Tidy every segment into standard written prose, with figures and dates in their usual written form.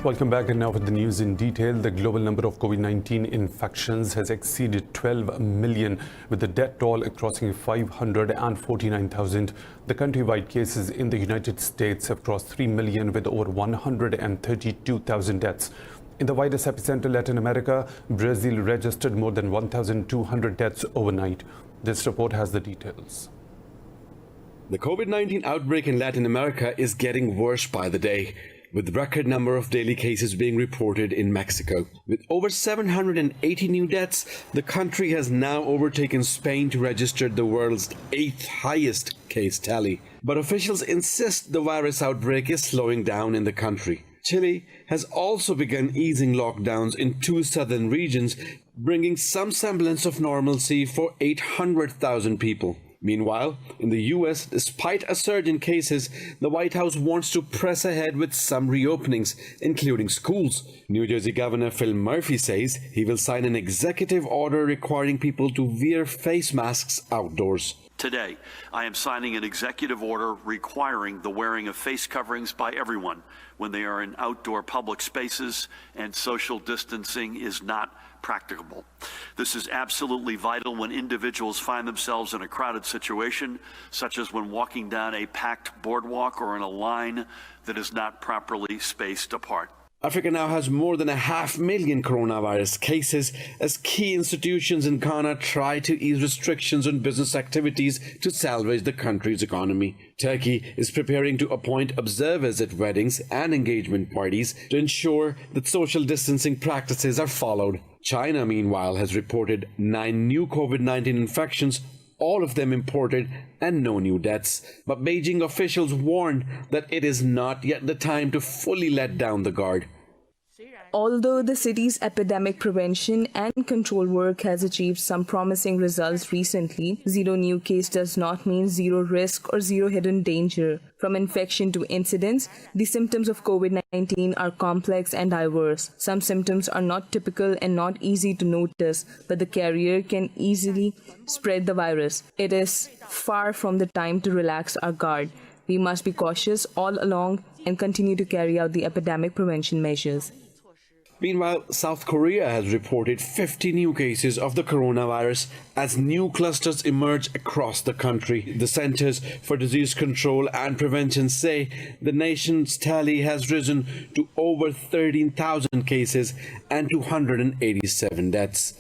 Welcome back, and now for the news in detail. The global number of COVID-19 infections has exceeded 12 million, with the death toll crossing 549,000. The countrywide cases in the United States have crossed 3 million, with over 132,000 deaths. In the virus epicenter, Latin America, Brazil registered more than 1,200 deaths overnight. This report has the details. The COVID-19 outbreak in Latin America is getting worse by the day, with record number of daily cases being reported in Mexico. With over 780 new deaths, the country has now overtaken Spain to register the world's 8th highest case tally. But officials insist the virus outbreak is slowing down in the country. Chile has also begun easing lockdowns in 2 southern regions, bringing some semblance of normalcy for 800,000 people. Meanwhile, in the US, despite a surge in cases, the White House wants to press ahead with some reopenings, including schools. New Jersey Governor Phil Murphy says he will sign an executive order requiring people to wear face masks outdoors. Today, I am signing an executive order requiring the wearing of face coverings by everyone when they are in outdoor public spaces and social distancing is not practicable. This is absolutely vital when individuals find themselves in a crowded situation, such as when walking down a packed boardwalk or in a line that is not properly spaced apart. Africa now has more than 500,000 coronavirus cases as key institutions in Ghana try to ease restrictions on business activities to salvage the country's economy. Turkey is preparing to appoint observers at weddings and engagement parties to ensure that social distancing practices are followed. China, meanwhile, has reported 9 new COVID-19 infections, all of them imported, and no new deaths. But Beijing officials warned that it is not yet the time to fully let down the guard. Although the city's epidemic prevention and control work has achieved some promising results recently, zero new case does not mean zero risk or zero hidden danger. From infection to incidence, the symptoms of COVID-19 are complex and diverse. Some symptoms are not typical and not easy to notice, but the carrier can easily spread the virus. It is far from the time to relax our guard. We must be cautious all along and continue to carry out the epidemic prevention measures. Meanwhile, South Korea has reported 50 new cases of the coronavirus as new clusters emerge across the country. The Centers for Disease Control and Prevention say the nation's tally has risen to over 13,000 cases and 287 deaths.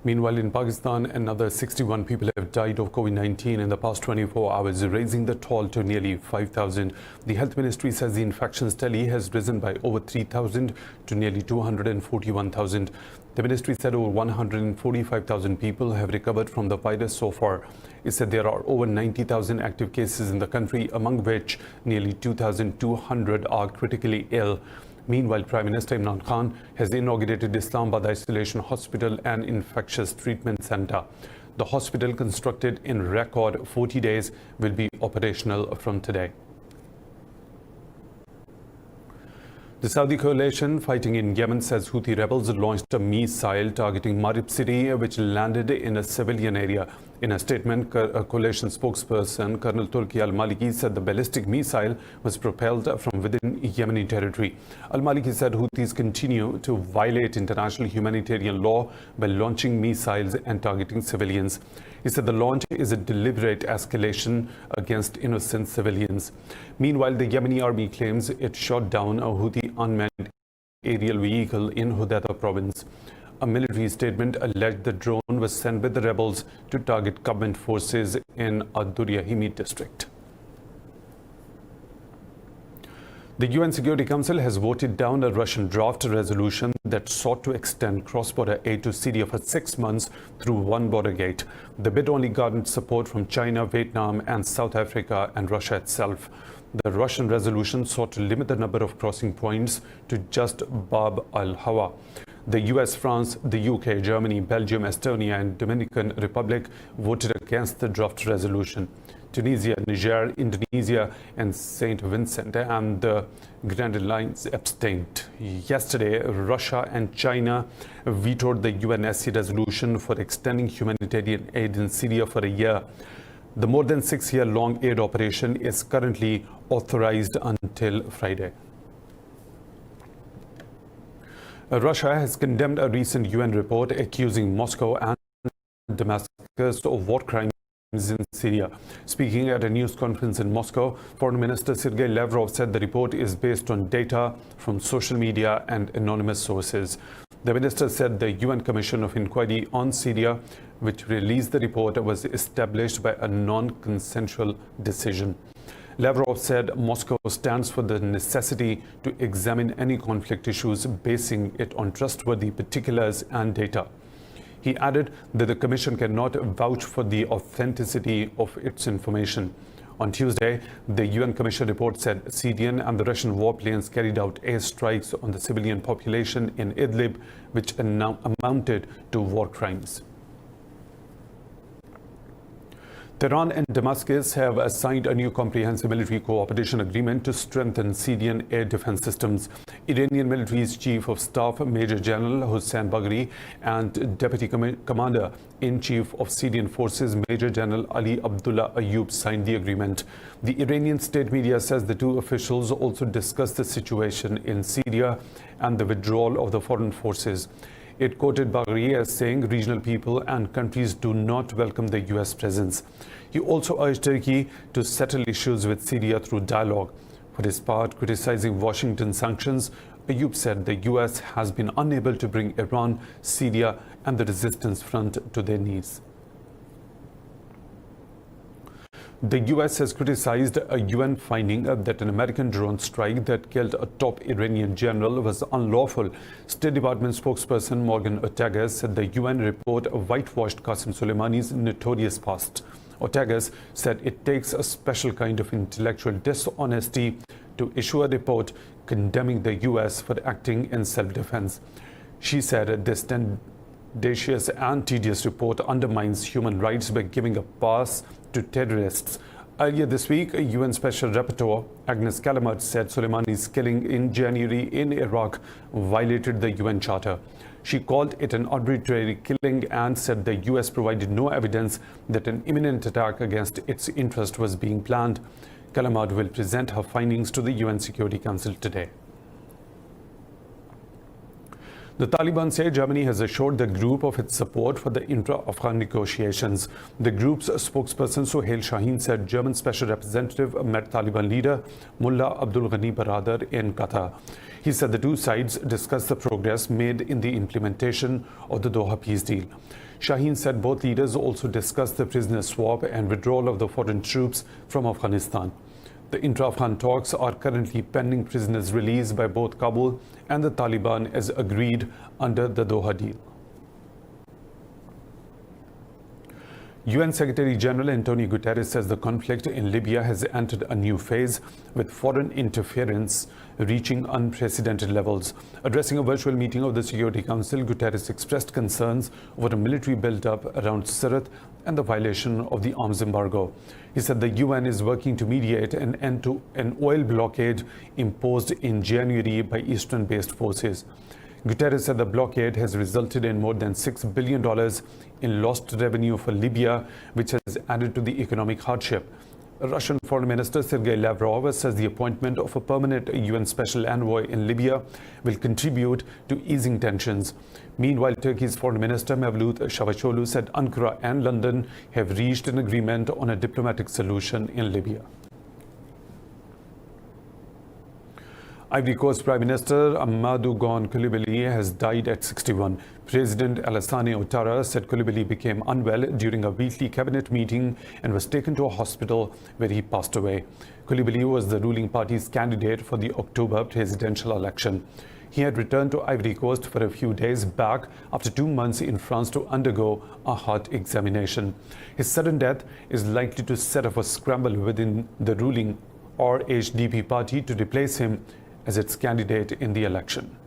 Meanwhile, in Pakistan, another 61 people have died of COVID-19 in the past 24 hours, raising the toll to nearly 5,000. The Health Ministry says the infections tally has risen by over 3,000 to nearly 241,000. The ministry said over 145,000 people have recovered from the virus so far. It said there are over 90,000 active cases in the country, among which nearly 2,200 are critically ill. Meanwhile, Prime Minister Imran Khan has inaugurated Islamabad Isolation Hospital and Infectious Treatment Centre. The hospital, constructed in record 40 days, will be operational from today. The Saudi coalition fighting in Yemen says Houthi rebels launched a missile targeting MARIB city, which landed in a civilian area. In a statement, a coalition spokesperson, Colonel Turki al-Maliki, said the ballistic missile was propelled from within Yemeni territory. Al-Maliki said Houthis continue to violate international humanitarian law by launching missiles and targeting civilians. He said the launch is a deliberate escalation against innocent civilians. Meanwhile, the Yemeni army claims it shot down a Houthi unmanned aerial vehicle in Houthis province. A military statement alleged the drone was sent with the rebels to target government forces in Ad-Duryahimi district. The UN Security Council has voted down a Russian draft resolution that sought to extend cross-border aid to Syria for 6 months through one border gate. The bid only garnered support from China, Vietnam, and South Africa and Russia itself. The Russian resolution sought to limit the number of crossing points to just Bab al-Hawa. The US, France, the UK, Germany, Belgium, Estonia, and Dominican Republic voted against the draft resolution. Tunisia, Niger, Indonesia, and St. Vincent and the Grenadines abstained. Yesterday, Russia and China vetoed the UNSC resolution for extending humanitarian aid in Syria for a year. The more than 6-year-long aid operation is currently authorized until Friday. Russia has condemned a recent UN report accusing Moscow and Damascus of war crimes in Syria. Speaking at a news conference in Moscow, Foreign Minister Sergei Lavrov said the report is based on data from social media and anonymous sources. The minister said the UN Commission of Inquiry on Syria, which released the report, was established by a non-consensual decision. Lavrov said Moscow stands for the necessity to examine any conflict issues, basing it on trustworthy particulars and data. He added that the Commission cannot vouch for the authenticity of its information. On Tuesday, the UN Commission report said Syrian and the Russian warplanes carried out airstrikes on the civilian population in Idlib, which amounted to war crimes. Tehran and Damascus have signed a new comprehensive military cooperation agreement to strengthen Syrian air defense systems. Iranian military's Chief of Staff, Major General Hossein Bagheri, and Deputy Commander-in-Chief of Syrian Forces, Major General Ali Abdullah Ayoub, signed the agreement. The Iranian state media says the two officials also discussed the situation in Syria and the withdrawal of the foreign forces. It quoted Bagheri as saying regional people and countries do not welcome the US presence. He also urged Turkey to settle issues with Syria through dialogue. For his part, criticizing Washington sanctions, Ayoub said the US has been unable to bring Iran, Syria, and the resistance front to their knees. The US has criticized a UN finding that an American drone strike that killed a top Iranian general was unlawful. State Department spokesperson Morgan Ortagus said the UN report whitewashed Qasem Soleimani's notorious past. Ortagus said it takes a special kind of intellectual dishonesty to issue a report condemning the US for acting in self-defense. She said this tendacious and tedious report undermines human rights by giving a pass to terrorists. Earlier this week, a UN Special Rapporteur, Agnes Callamard, said Soleimani's killing in January in Iraq violated the UN Charter. She called it an arbitrary killing and said the US provided no evidence that an imminent attack against its interest was being planned. Callamard will present her findings to the UN Security Council today. The Taliban say Germany has assured the group of its support for the intra-Afghan negotiations. The group's spokesperson Suhail Shaheen said German Special Representative met Taliban leader Mullah Abdul Ghani Baradar in Qatar. He said the two sides discussed the progress made in the implementation of the Doha peace deal. Shaheen said both leaders also discussed the prisoner swap and withdrawal of the foreign troops from Afghanistan. The intra-Afghan talks are currently pending prisoners' release by both Kabul and the Taliban as agreed under the Doha deal. UN Secretary General Antonio Guterres says the conflict in Libya has entered a new phase, with foreign interference reaching unprecedented levels. Addressing a virtual meeting of the Security Council, Guterres expressed concerns over a military build-up around Sirte and the violation of the arms embargo. He said the UN is working to mediate an end to an oil blockade imposed in January by Eastern-based forces. Guterres said the blockade has resulted in more than $6 billion in lost revenue for Libya, which has added to the economic hardship. Russian Foreign Minister Sergei Lavrov says the appointment of a permanent UN Special Envoy in Libya will contribute to easing tensions. Meanwhile, Turkey's Foreign Minister Mevlut Çavuşoğlu said Ankara and London have reached an agreement on a diplomatic solution in Libya. Ivory Coast Prime Minister Amadou Gon Coulibaly has died at 61. President Alassane Ouattara said Coulibaly became unwell during a weekly cabinet meeting and was taken to a hospital where he passed away. Coulibaly was the ruling party's candidate for the October presidential election. He had returned to Ivory Coast for a few days back after 2 months in France to undergo a heart examination. His sudden death is likely to set off a scramble within the ruling RHDP party to replace him as its candidate in the election.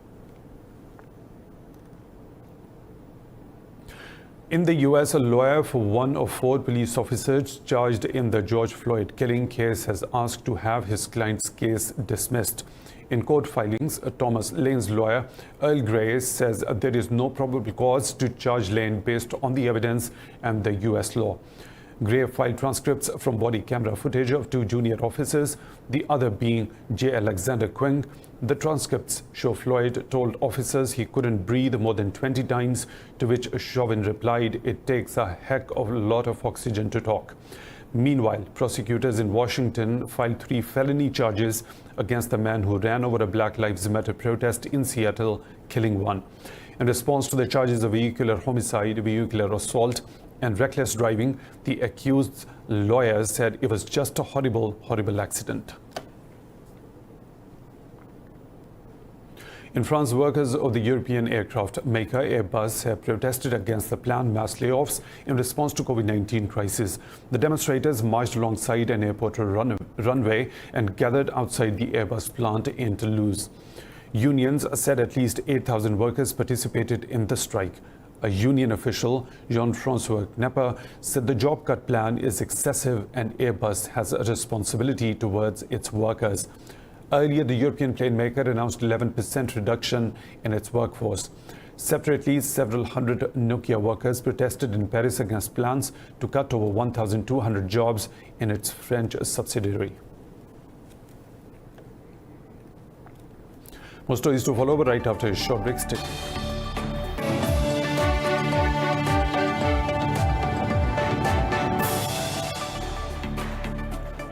In the US, a lawyer for one of 4 police officers charged in the George Floyd killing case has asked to have his client's case dismissed. In court filings, Thomas Lane's lawyer, Earl Gray, says there is no probable cause to charge Lane based on the evidence and the US law. Gray filed transcripts from body camera footage of 2 junior officers, the other being J. Alexander Quing, The transcripts show Floyd told officers he couldn't breathe more than 20 times, to which Chauvin replied, "It takes a heck of a lot of oxygen to talk." Meanwhile, prosecutors in Washington filed 3 felony charges against the man who ran over a Black Lives Matter protest in Seattle, killing one. In response to the charges of vehicular homicide, vehicular assault, and reckless driving, the accused's lawyers said it was just a horrible, horrible accident. In France, workers of the European aircraft maker AIRBUS have protested against the planned mass layoffs in response to COVID-19 crisis. The demonstrators marched alongside an airport runway and gathered outside the AIRBUS plant in Toulouse. Unions said at least 8,000 workers participated in the strike. A union official, Jean-François Knepper, said the job cut plan is excessive and AIRBUS has a responsibility towards its workers. Earlier, the European plane maker announced 11% reduction in its workforce. Separately, several hundred Nokia workers protested in Paris against plans to cut over 1,200 jobs in its French subsidiary. More stories to follow right after a short break. Stay.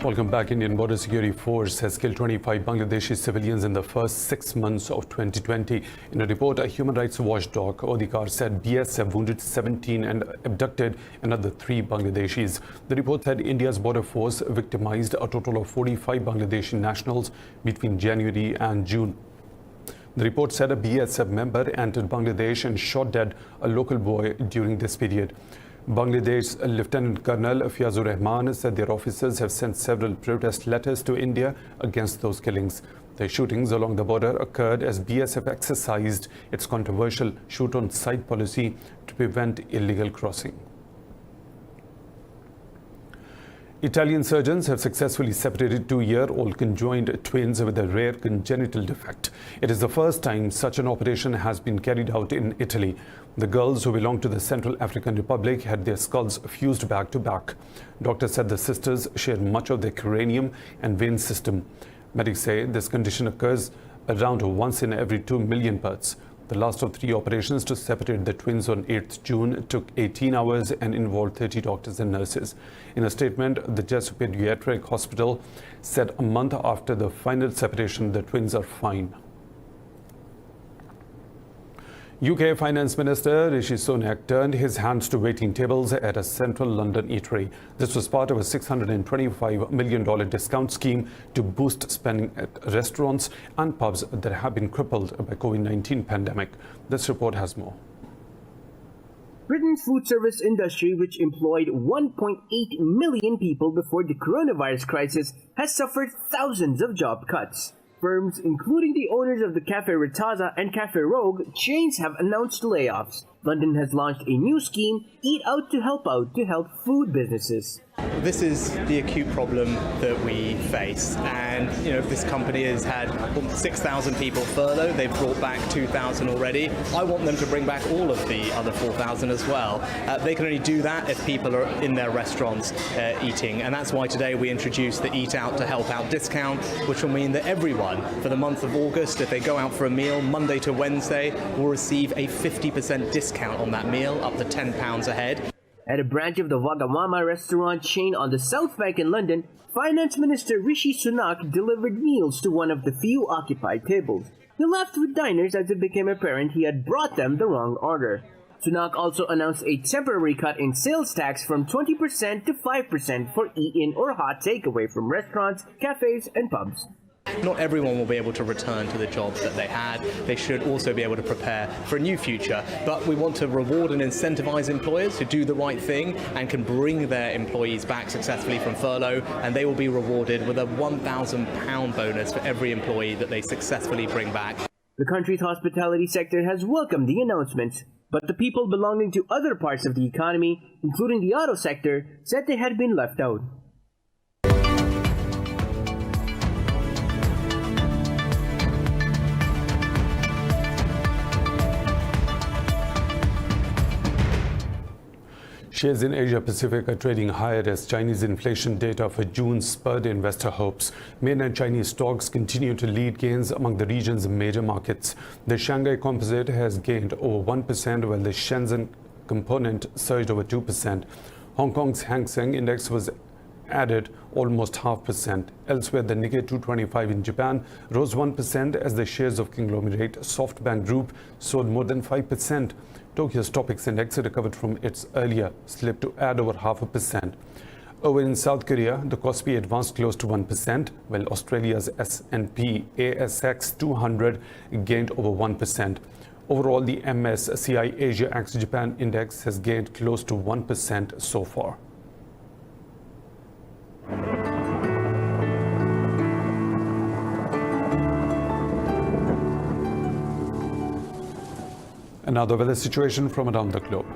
Welcome back. Indian Border Security Force has killed 25 Bangladeshi civilians in the first 6 months of 2020. In a report, a human rights watchdog, Odhikar, said BSF wounded 17 and abducted another 3 Bangladeshis. The report said India's border force victimized a total of 45 Bangladeshi nationals between January and June. The report said a BSF member entered Bangladesh and shot dead a local boy during this period. Bangladesh Lieutenant Colonel Fiyazur Rahman said their officers have sent several protest letters to India against those killings. The shootings along the border occurred as BSF exercised its controversial shoot-on-sight policy to prevent illegal crossing. Italian surgeons have successfully separated 2-year-old conjoined twins with a rare congenital defect. It is the first time such an operation has been carried out in Italy. The girls, who belong to the Central African Republic, had their skulls fused back to back. Doctors said the sisters share much of their cranium and vein system. Medics say this condition occurs around once in every 2 million births. The last of 3 operations to separate the twins on 8th June took 18 hours and involved 30 doctors and nurses. In a statement, the Jesu Pediatric Hospital said a month after the final separation, the twins are fine. UK Finance Minister Rishi Sunak turned his hands to waiting tables at a central London eatery. This was part of a $625 million discount scheme to boost spending at restaurants and pubs that have been crippled by COVID-19 pandemic. This report has more. Britain's food service industry, which employed 1.8 million people before the coronavirus crisis, has suffered thousands of job cuts. Firms, including the owners of the Cafe Ritazza and Cafe Rogue chains, have announced layoffs. London has launched a new scheme, Eat Out to help food businesses. This is the acute problem that we face, and this company has had 6,000 people furloughed. They've brought back 2,000 already. I want them to bring back all of the other 4,000 as well. They can only do that if people are in their restaurants eating, and that's why today we introduced the Eat Out to Help Out discount, which will mean that everyone for the month of August, if they go out for a meal Monday to Wednesday, will receive a 50% discount on that meal, up to £10 a head. At a branch of the Wagamama restaurant chain on the South Bank in London, Finance Minister Rishi Sunak delivered meals to one of the few occupied tables. He laughed with diners as it became apparent he had brought them the wrong order. Sunak also announced a temporary cut in sales tax from 20% to 5% for eat-in or hot takeaway from restaurants, cafes, and pubs. Not everyone will be able to return to the jobs that they had. They should also be able to prepare for a new future. But we want to reward and incentivize employers who do the right thing and can bring their employees back successfully from furlough, and they will be rewarded with a £1,000 bonus for every employee that they successfully bring back. The country's hospitality sector has welcomed the announcements, but the people belonging to other parts of the economy, including the auto sector, said they had been left out. Shares in Asia Pacific are trading higher as Chinese inflation data for June spurred investor hopes. Mainland Chinese stocks continue to lead gains among the region's major markets. The Shanghai Composite has gained over 1%, while the Shenzhen component surged over 2%. Hong Kong's Hang Seng Index was added almost 0.5%. Elsewhere, the Nikkei 225 in Japan rose 1% as the shares of conglomerate SoftBank Group soared more than 5%. Tokyo's Topix Index recovered from its earlier slip to add over 0.5%. Over in South Korea, the Kospi advanced close to 1%, while Australia's S&P ASX 200 gained over 1%. Overall, the MSCI Asia ex-Japan Index has gained close to 1% so far. And now the weather situation from around the globe.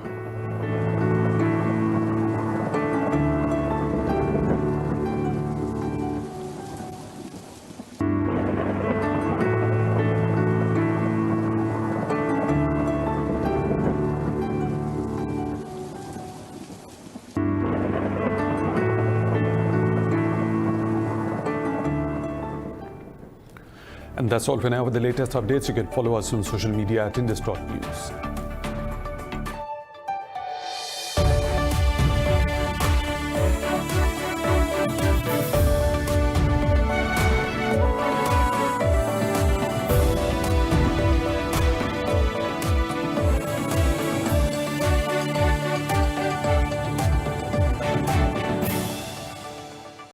And that's all for now. With the latest updates, you can follow us on social media at Indus.News.